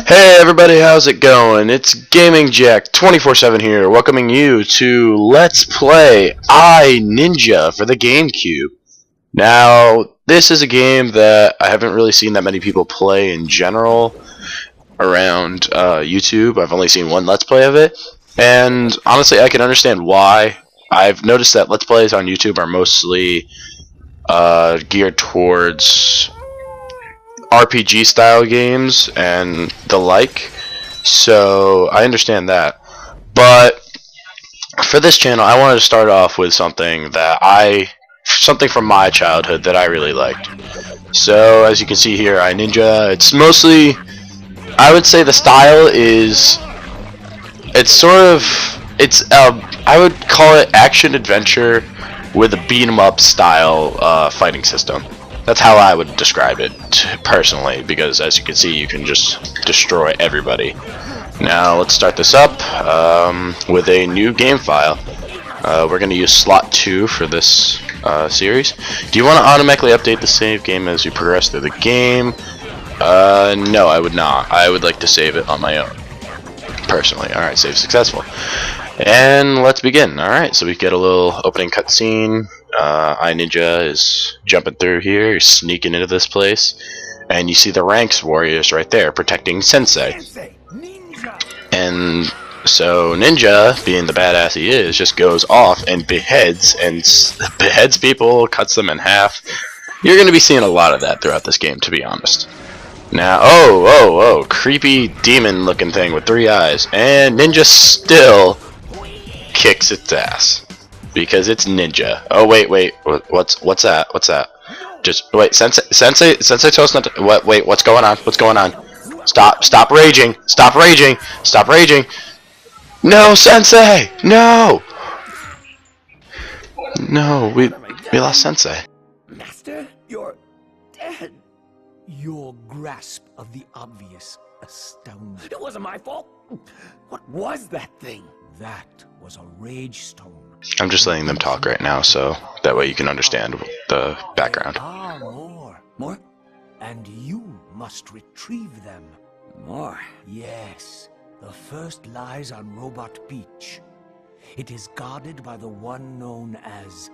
Hey everybody, how's it going? It's Gaming Jack 24/7 here, welcoming you to Let's Play I Ninja for the GameCube. Now, this is a game that I haven't really seen that many people play in general around YouTube. I've only seen one Let's Play of it, and honestly, I can understand why. I've noticed that Let's Plays on YouTube are mostly geared towards RPG style games and the like, so I understand that. But for this channel, I wanted to start off with something from my childhood that I really liked. So as you can see here, I Ninja. It's mostly, I would say the style is, I would call it action adventure with a beat 'em up style fighting system. That's how I would describe it personally, because as you can see, you can just destroy everybody. Now let's start this up with a new game file. We're going to use slot 2 for this series. Do you want to automatically update the save game as you progress through the game? No, I would not. I would like to save it on my own, personally. Alright, save successful. And let's begin. Alright, so we get a little opening cutscene. I Ninja is jumping through here, he's sneaking into this place, and you see the ranks warriors right there protecting Sensei. And so Ninja, being the badass he is, just goes off and beheads people, cuts them in half. You're going to be seeing a lot of that throughout this game, to be honest. Now, oh, creepy demon looking thing with 3 eyes, and Ninja still kicks its ass. Because it's Ninja. Oh wait, what's that? Just wait, Sensei told us not to. What? Wait, what's going on? Stop raging! Stop raging! No, Sensei! No, we lost Sensei. Master, you're dead. Your grasp of the obvious astounds. It wasn't my fault. What was that thing? That was a rage stone. I'm just letting them talk right now, so that way you can understand the background. Ah, more. More? And you must retrieve them. More? Yes. The first lies on Robot Beach. It is guarded by the one known as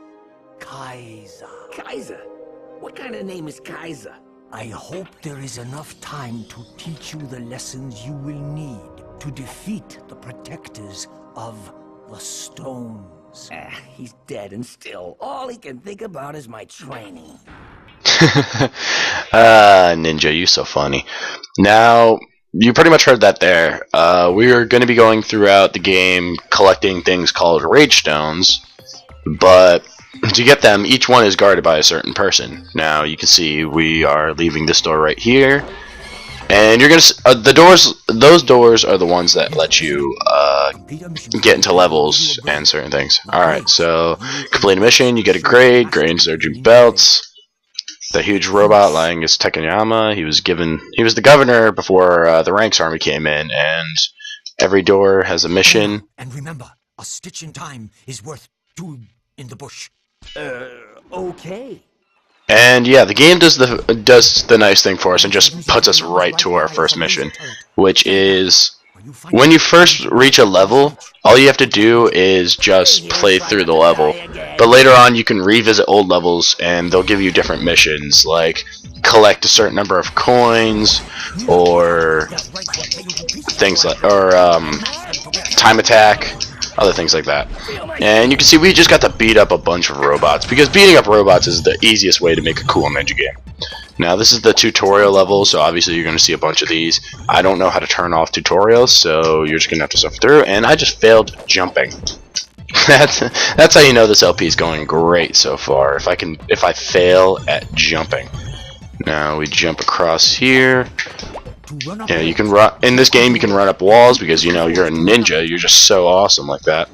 Kaiser. Kaiser? What kind of name is Kaiser? I hope there is enough time to teach you the lessons you will need to defeat the protectors of the stones. He's dead and still. All he can think about is my training. Ninja, you so funny. Now, you pretty much heard that there. We're going to be going throughout the game collecting things called rage stones, but to get them, each one is guarded by a certain person. Now, you can see we are leaving this door right here. And you're gonna those doors are the ones that let you get into levels and certain things. Alright, so complete a mission, you get a grade, surgeon belts. The huge robot lying is Tekanyama. He was the governor before the Ranks army came in, and every door has a mission. And remember, a stitch in time is worth 2 in the bush. Okay. And yeah, the game does the nice thing for us and just puts us right to our first mission, which is when you first reach a level, all you have to do is just play through the level. But later on, you can revisit old levels, and they'll give you different missions, like collect a certain number of coins, or things like, time attack. Other things like that. And you can see we just got to beat up a bunch of robots, because beating up robots is the easiest way to make a cool ninja game. Now this is the tutorial level, so obviously you're going to see a bunch of these. I don't know how to turn off tutorials, so you're just going to have to suffer through, and I just failed jumping. That's how you know this LP is going great so far, if I fail at jumping. Now we jump across here. Yeah, you can run in this game. You can run up walls because you're a ninja. You're just so awesome like that.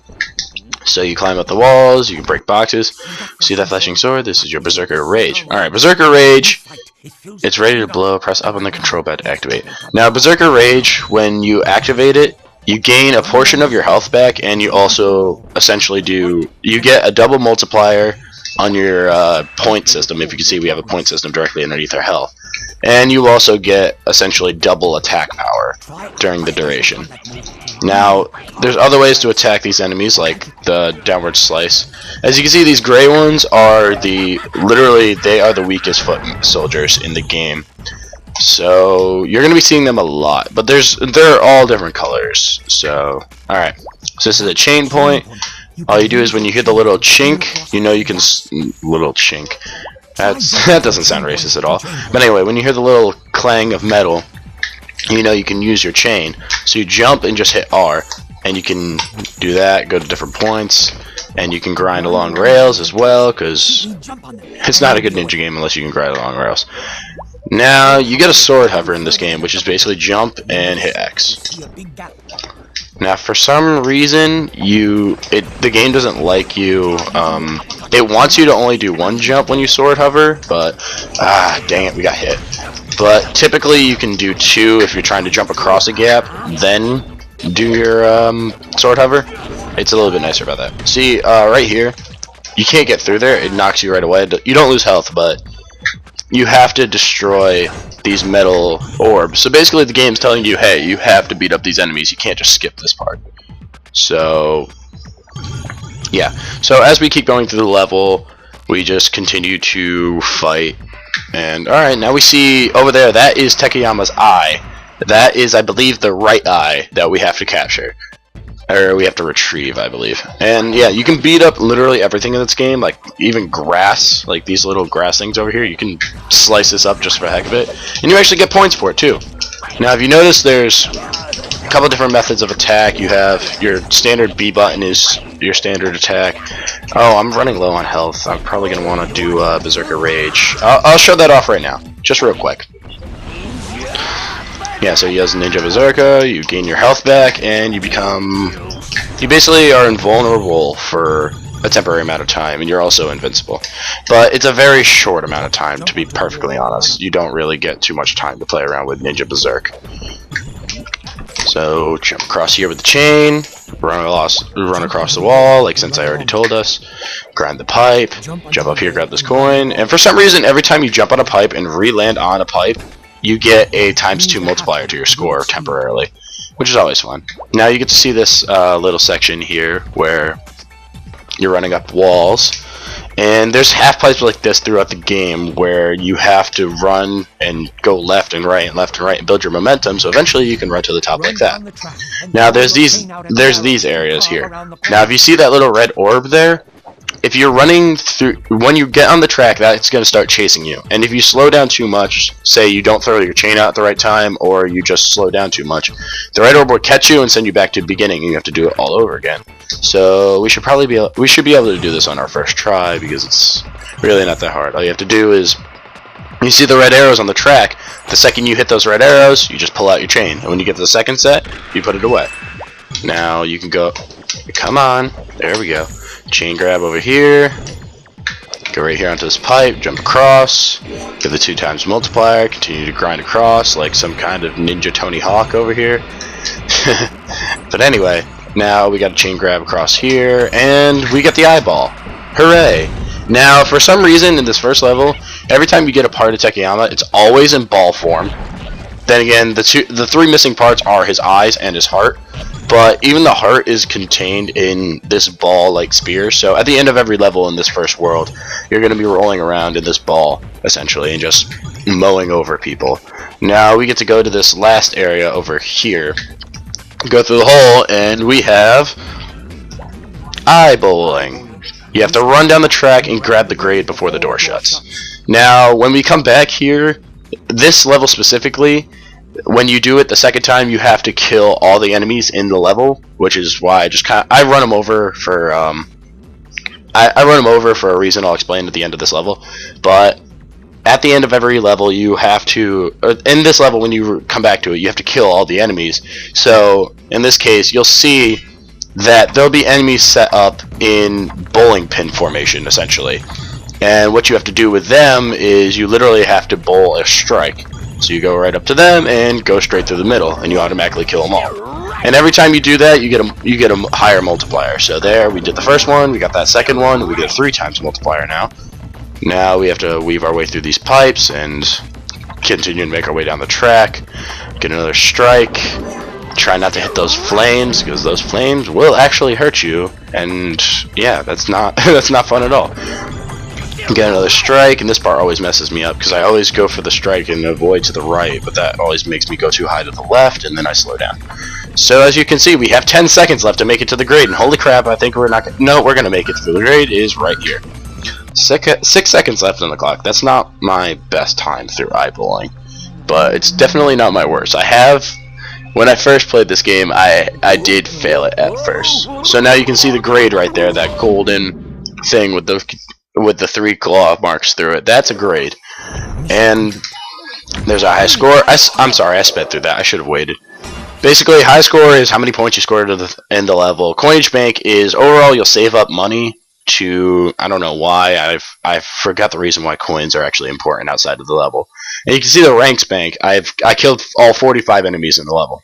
So you climb up the walls. You can break boxes. See that flashing sword? This is your Berserker Rage. All right, Berserker Rage. It's ready to blow. Press up on the control pad to activate. Now, Berserker Rage, when you activate it, you gain a portion of your health back, and you also essentially you get a double multiplier on your point system. If you can see, we have a point system directly underneath our health. and you also get essentially double attack power during the duration. Now, there's other ways to attack these enemies, like the downward slice. As you can see, these gray ones are literally they are the weakest foot soldiers in the game. So you're gonna be seeing them a lot, but they're all different colors. So alright, so this is a chain point. All you do is when you hit the little chink, you know you can little chink. That doesn't sound racist at all. But anyway, when you hear the little clang of metal, you know you can use your chain. So you jump and just hit R, and you can do that, go to different points, and you can grind along rails as well, because it's not a good ninja game unless you can grind along rails. Now, you get a sword hover in this game, which is basically jump and hit X. Now, for some reason, the game doesn't like you. It wants you to only do one jump when you sword hover, but dang it, we got hit. But typically, you can do two if you're trying to jump across a gap, then do your sword hover. It's a little bit nicer about that. See, right here, you can't get through there. It knocks you right away. You don't lose health, but you have to destroy these metal orbs. So basically the game's telling you, hey, you have to beat up these enemies. You can't just skip this part. So yeah. So as we keep going through the level, we just continue to fight. And alright, now we see over there, that is Takayama's eye. That is, I believe, the right eye that we have to capture. Or we have to retrieve, I believe. And yeah, you can beat up literally everything in this game, like even grass, like these little grass things over here. You can slice this up just for the heck of it, and you actually get points for it too. Now, if you notice, there's a couple different methods of attack. You have your standard B button is your standard attack. Oh, I'm running low on health. I'm probably gonna want to do Berserker Rage. I'll show that off right now, just real quick. Yeah, so you use Ninja Berserker, you gain your health back, and you basically are invulnerable for a temporary amount of time, and you're also invincible. But it's a very short amount of time, to be perfectly honest. You don't really get too much time to play around with Ninja Berserk. So, jump across here with the chain, run across the wall, like Sensei already told us, grind the pipe, jump up here, grab this coin, and for some reason, every time you jump on a pipe and re-land on a pipe, you get a ×2 multiplier to your score temporarily, which is always fun. Now you get to see this little section here where you're running up walls, and there's half pipes like this throughout the game where you have to run and go left and right and build your momentum, so eventually you can run to the top like that. Now there's these areas here. Now if you see that little red orb there, if you're running through, when you get on the track, that's going to start chasing you. And if you slow down too much, say you don't throw your chain out at the right time, or you just slow down too much, the red orb will catch you and send you back to the beginning, and you have to do it all over again. So we should be able to do this on our first try, because it's really not that hard. All you have to do is, you see the red arrows on the track, the second you hit those red arrows, you just pull out your chain. And when you get to the second set, you put it away. Now you can go, come on, there we go. Chain grab over here, go right here onto this pipe, jump across, give the 2× multiplier, continue to grind across like some kind of ninja Tony Hawk over here. But anyway, now we got a chain grab across here, and we get the eyeball. Hooray! Now, for some reason in this first level, every time you get a part of Takayama, it's always in ball form. Then again, the three missing parts are his eyes and his heart. But even the heart is contained in this ball-like spear, so at the end of every level in this first world, you're going to be rolling around in this ball, essentially, and just mowing over people. Now we get to go to this last area over here, go through the hole, and we have eyeballing. You have to run down the track and grab the grade before the door shuts. Now, when we come back here, this level specifically, when you do it the second time, you have to kill all the enemies in the level, which is why I run them over for I run them over for a reason I'll explain at the end of this level. But at the end of every level, you have to, in this level, when you come back to it, you have to kill all the enemies. So in this case, you'll see that there'll be enemies set up in bowling pin formation, essentially. And what you have to do with them is you literally have to bowl a strike. So you go right up to them and go straight through the middle, and you automatically kill them all. And every time you do that, you get a higher multiplier. So there, we did the first one, we got that second one, we get a 3× multiplier now. Now we have to weave our way through these pipes and continue to make our way down the track, get another strike. Try not to hit those flames, because those flames will actually hurt you, and yeah, that's not that's not fun at all. Get another strike, and this part always messes me up because I always go for the strike and avoid to the right, but that always makes me go too high to the left, and then I slow down. So as you can see, we have 10 seconds left to make it to the grade, and holy crap, I think we're not gonna, no, we're gonna make it to the grade. Is right here. 6 seconds left on the clock. That's not my best time through eyeballing, but it's definitely not my worst. When I first played this game, I did fail it at first. So now you can see the grade right there, that golden thing with the 3 claw marks through it. That's a grade. And there's a high score. I'm sorry, I sped through that. I should have waited. Basically, high score is how many points you scored in the level. Coinage bank is overall you'll save up money to, I don't know why, I forgot the reason why coins are actually important outside of the level. And you can see the ranks bank. I killed all 45 enemies in the level.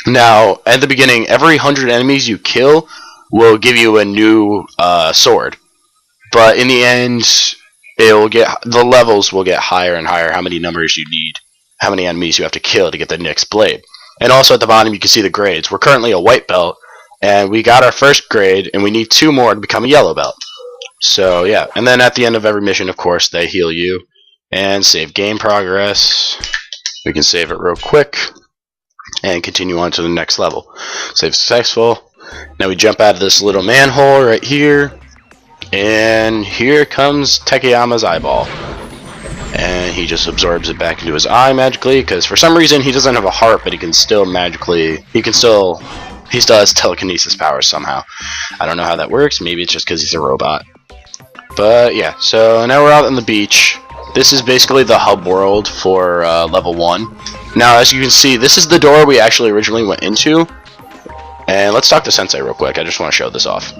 Now, at the beginning, every 100 enemies you kill will give you a new sword. But in the end, the levels will get higher and higher, how many numbers you need, how many enemies you have to kill to get the next blade. And also at the bottom, you can see the grades. We're currently a white belt, and we got our first grade, and we need 2 more to become a yellow belt. So yeah, and then at the end of every mission, of course, they heal you. And save game progress. We can save it real quick and continue on to the next level. Save successful. Now we jump out of this little manhole right here, and here comes Takayama's eyeball, and he just absorbs it back into his eye magically, because for some reason he doesn't have a heart, but he still has telekinesis powers somehow. I don't know how that works. Maybe it's just because he's a robot. But yeah, so now we're out on the beach. This is basically the hub world for level 1. Now, as you can see, this is the door we actually originally went into. And let's talk to Sensei real quick. I just want to show this off.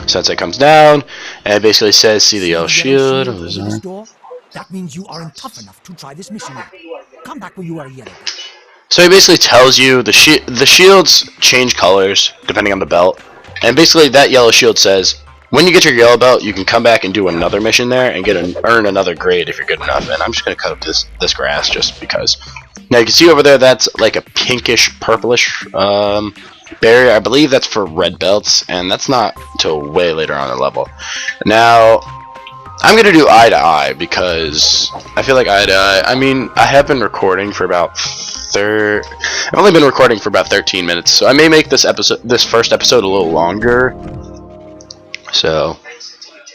Sensei comes down and basically says, "See the yellow shield of his arm." That means you aren't tough enough to try this mission. Come back when you are yellow. So he basically tells you the shields change colors depending on the belt. And basically that yellow shield says, when you get your yellow belt, you can come back and do another mission there and earn another grade if you're good enough. And I'm just going to cut up this grass just because. Now you can see over there that's like a pinkish, purplish barrier. I believe that's for red belts, and that's not until way later on in the level. Now, I'm going to do eye to eye because I feel like eye to eye, I mean, I have been recording for about I've only been recording for about 13 minutes, so I may make this first episode a little longer. So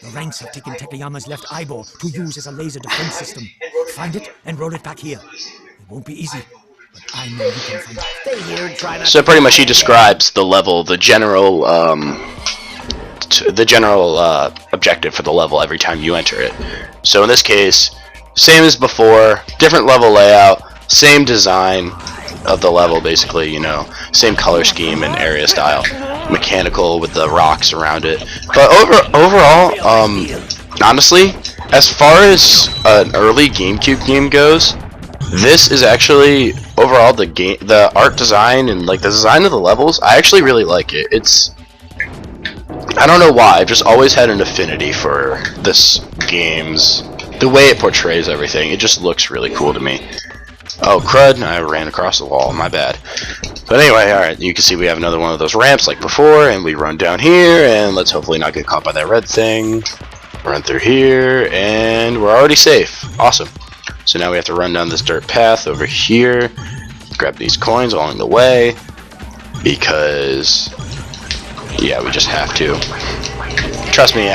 the ranks have taken Takayama's left eyeball to use as a laser defense system. Find it and roll it back here. It won't be easy, but I know you can find it. Stay here and try not so pretty much he describes the level, the general objective for the level every time you enter it. So in this case, same as before, different level layout, same design of the level basically, you know, same color scheme and area style. Mechanical with the rocks around it, but overall, honestly, as far as an early GameCube game goes, this is actually overall the art design and like the design of the levels. I actually really like it. I don't know why, I've just always had an affinity for this game's the way it portrays everything. It just looks really cool to me. Oh crud! I ran across the wall. My bad. But anyway, alright, you can see we have another one of those ramps like before, and we run down here, and let's hopefully not get caught by that red thing. Run through here, and we're already safe. Awesome. So now we have to run down this dirt path over here, grab these coins along the way, because, yeah, we just have to. Trust me,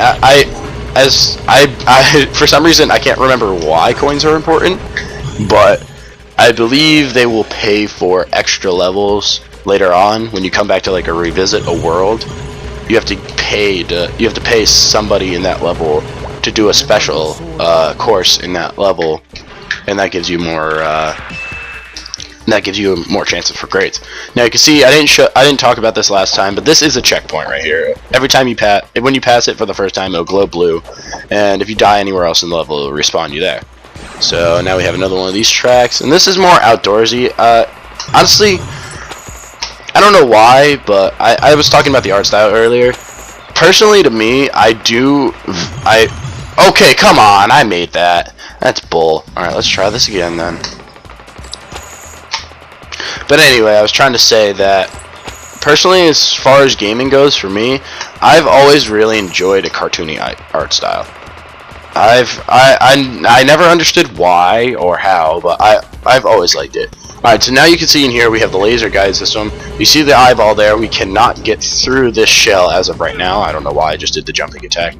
for some reason, I can't remember why coins are important, but I believe they will pay for extra levels later on when you come back to like a revisit a world. You have to pay somebody in that level to do a special course in that level, and that gives you more chances for grades. Now you can see I didn't talk about this last time, but this is a checkpoint right here. Every time when you pass it for the first time, it'll glow blue, and if you die anywhere else in the level, it'll respawn you there. So now we have another one of these tracks, and this is more outdoorsy. Honestly, I don't know why, but I was talking about the art style earlier. Personally, to me, okay, come on, I made that. That's bull. Alright, let's try this again then. But anyway, I was trying to say that personally, as far as gaming goes for me, I've always really enjoyed a cartoony art style. I never understood why or how, but I've always liked it. Alright, so now you can see in here we have the laser guide system. You see the eyeball there. We cannot get through this shell as of right now. I don't know why, I just did the jumping attack.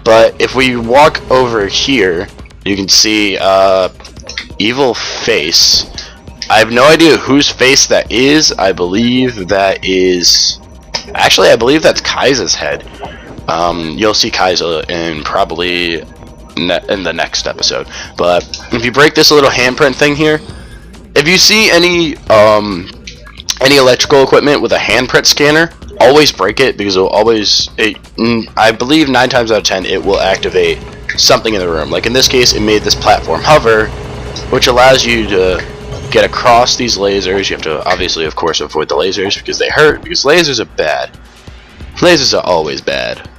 But if we walk over here, you can see evil face. I have no idea whose face that is. I believe that is... Actually, I believe that's Kaisa's head. You'll see Kaisa in probably in the next episode. But if you break this little handprint thing here, if you see any electrical equipment with a handprint scanner, always break it, because it'll always... I believe 9 times out of 10 it will activate something in the room. Like in this case, it made this platform hover, which allows you to get across these lasers. You have to obviously, of course, avoid the lasers because they hurt, because lasers are bad. Lasers are always bad.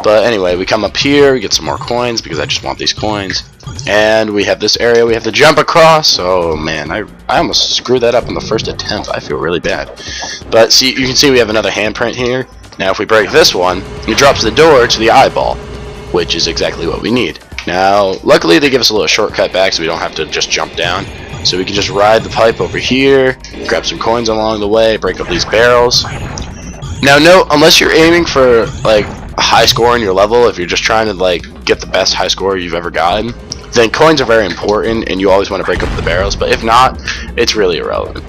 But anyway, we come up here, we get some more coins because I just want these coins. And we have this area we have to jump across. Oh man, I almost screwed that up in the first attempt. I feel really bad. But see, you can see we have another handprint here. Now if we break this one, it drops the door to the eyeball, which is exactly what we need. Now, luckily they give us a little shortcut back so we don't have to just jump down. So we can just ride the pipe over here, grab some coins along the way, break up these barrels. Now note, unless you're aiming for like a high score in your level, if you're just trying to like get the best high score you've ever gotten, then coins are very important and you always want to break up the barrels. But if not, it's really irrelevant.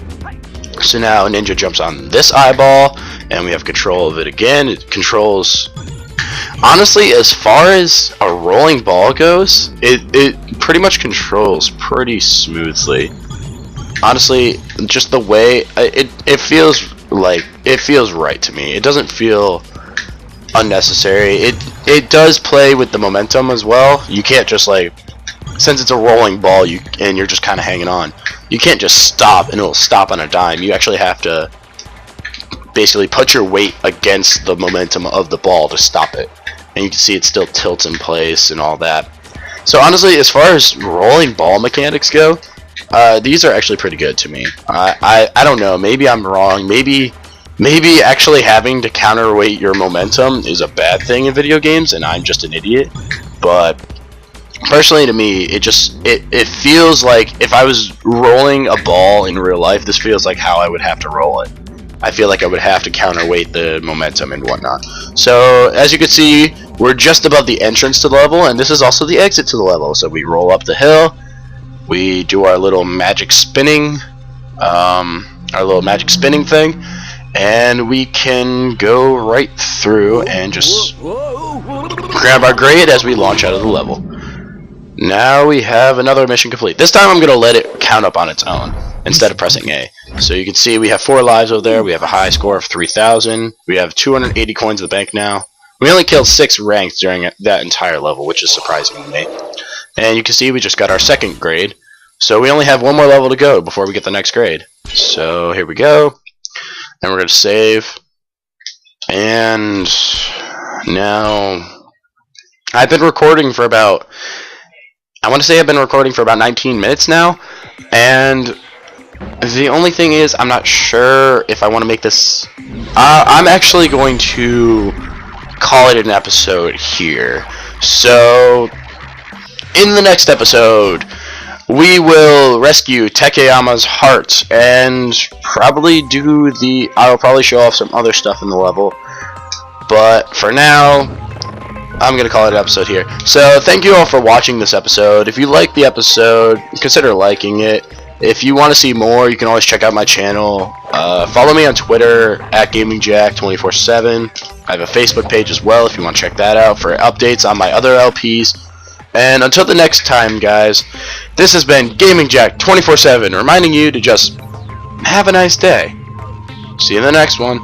So now Ninja jumps on this eyeball and we have control of it again. It controls... Honestly, as far as a rolling ball goes, it pretty much controls pretty smoothly. Honestly, just the way it feels like, it feels right to me. It doesn't feel unnecessary. It does play with the momentum as well. You can't just like, since it's a rolling ball, and you're just kind of hanging on, you can't just stop and it'll stop on a dime. You actually have to basically put your weight against the momentum of the ball to stop it. And you can see it still tilts in place and all that. So honestly, as far as rolling ball mechanics go, these are actually pretty good to me. I don't know, maybe I'm wrong. Maybe actually having to counterweight your momentum is a bad thing in video games and I'm just an idiot. But personally to me, it feels like if I was rolling a ball in real life, this feels like how I would have to roll it. I feel like I would have to counterweight the momentum and whatnot. So as you can see, we're just above the entrance to the level, and this is also the exit to the level. So we roll up the hill, we do our little magic spinning, thing, and we can go right through and just grab our grade as we launch out of the level. Now we have another mission complete. This time I'm gonna let it count up on its own instead of pressing A. So you can see we have 4 lives over there. We have a high score of 3,000. We have 280 coins in the bank now. We only killed 6 ranks during that entire level, which is surprising to me. And you can see we just got our second grade. So we only have 1 more level to go before we get the next grade. So here we go. And we're going to save. And now I've been recording for about... I want to say I've been recording for about 19 minutes now. And the only thing is, I'm not sure if I want to make this... I'm actually going to call it an episode here. So, in the next episode, we will rescue Takeyama's heart and probably do the... I'll probably show off some other stuff in the level. But for now, I'm going to call it an episode here. So, thank you all for watching this episode. If you liked the episode, consider liking it. If you want to see more, you can always check out my channel. Follow me on Twitter @GamingJack247. I have a Facebook page as well if you want to check that out for updates on my other LPs. And until the next time, guys, this has been GamingJack247, reminding you to just have a nice day. See you in the next one.